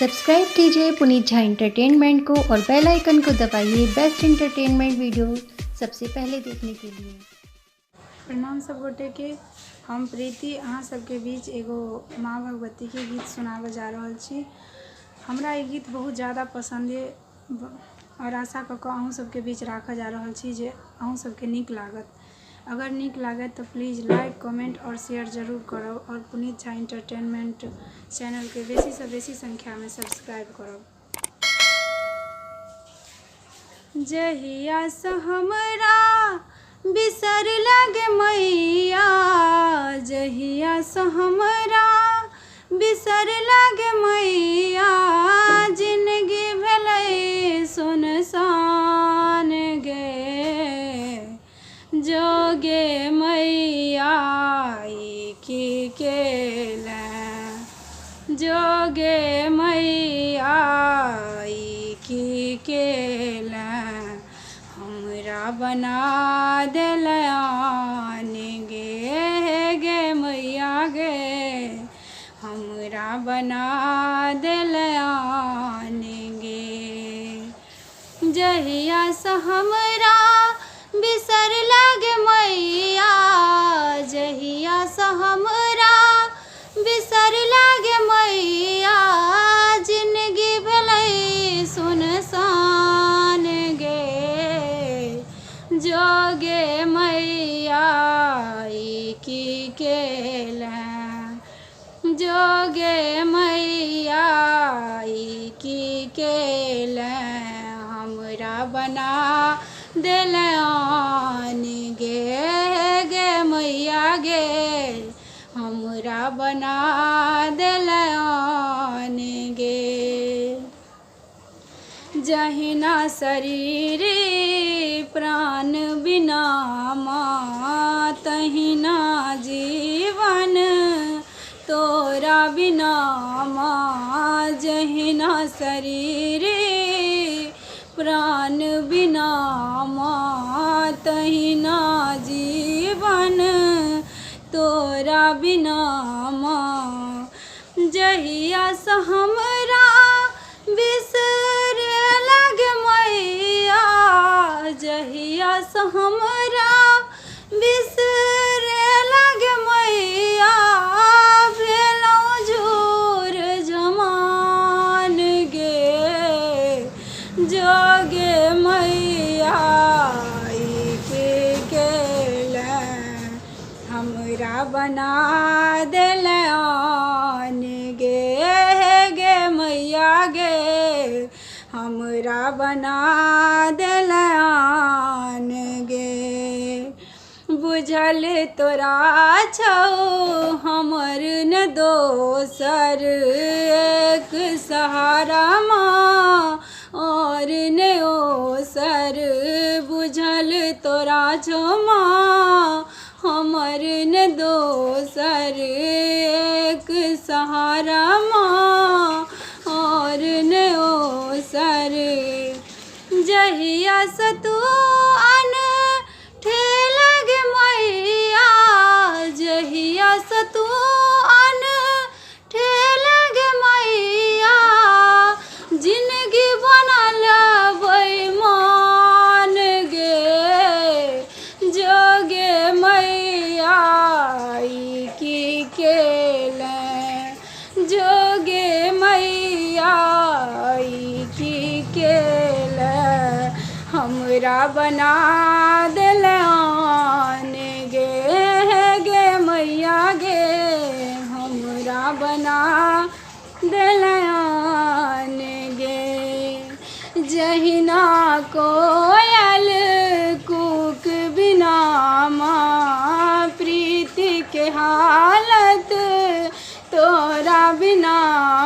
Subscribe कीजिए Puneet Jha entertainment को और बेल आइकन को दबाइए बेस्ट एंटरटेनमेंट वीडियो सबसे पहले देखने के लिए। प्रणाम सब गोटे के। हम प्रीति अहाँ सबके बीच एगो माँ भगवती के गीत सुनावे जा रहल छी। हमरा ये गीत बहुत ज़्यादा पसंद है और आशा क अहूँ सबके बीच राखऽ जा रहल छी जे अहूँ सबके नीक लागत। अगर नीक लागत तो प्लीज़ लाइक कमेंट और शेयर जरूर करब और पुनीत झा एंटरटेनमेंट चैनल के बेसी से बेसी संख्या में सब्सक्राइब करब। जहिया से हमरा बिसर लगे मैया, जहिया से हमरा बिसर लगे मैया, जिंदगी भेलै सुनसान गे। जोगे मैया की केला, जोगे मैया की केला, हमरा बना देलयान गे मैया गे, हमरा बना देलयान गे। जहिया से हमरा बिसर लगे मैया, जहिया से हमरा बिसर लगे मैया, जिंदगी भेलै सुनसान गे। जोगे मैया की केला, जोगे मैया की केला, हमरा बना देलयान गे मैया गे, हमरा बना देलयान गे। जहिना शरीर प्राण बिना माँ, तहिना जीवन तोरा बिना माँ। जहिना शरीर प्राण बिना माँ, तहिना जीवन तोरा बिना माँ। जहिया से हमरा बिसर लगे मैया, जहिया से हमरा बिसर लगे मैया, भेलौं झूर जमान गे। जोगे मैया की केला, हमरा बना देलयान गे मैया गे, हमरा बना देलयान गे। बुझल तोरा छौ हमर न दोसर, एक सहारा माँ और ने ओसर। बुझल तोरा छौ माँ हमर न दोसर, एक सहारा माँ और ने ओसर। जहिया से तू अनठे लगे मैया, जहिया से तू अनठे लगे मैया, जिंदगी बनल बेईमान गे। जोगे मैया की केला, जोगे मैया की केला, हमरा बना देलयान गे मैया गे, हमरा बना देलयान गे। जहिना कोयल कूक बिना माँ, प्रीति के हालत तोरा बिना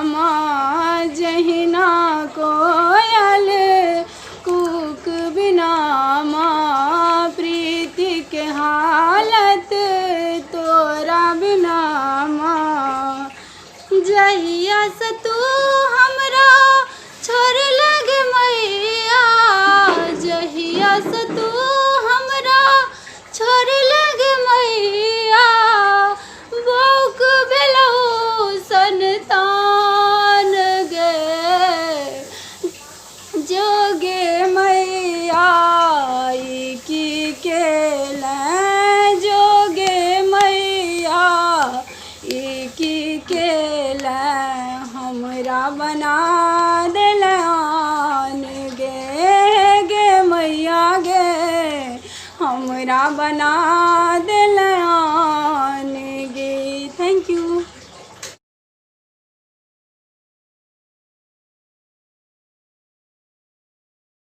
माँ। जहिना कोयल कूक बिना माँ, प्रीति के हालत तोरा बिना माँ। जहिया से तू हमरा छोड़ लगे मैया, जहिया से तू हमरा छोड़ लगे मैया, बौक भेलौ संतान बना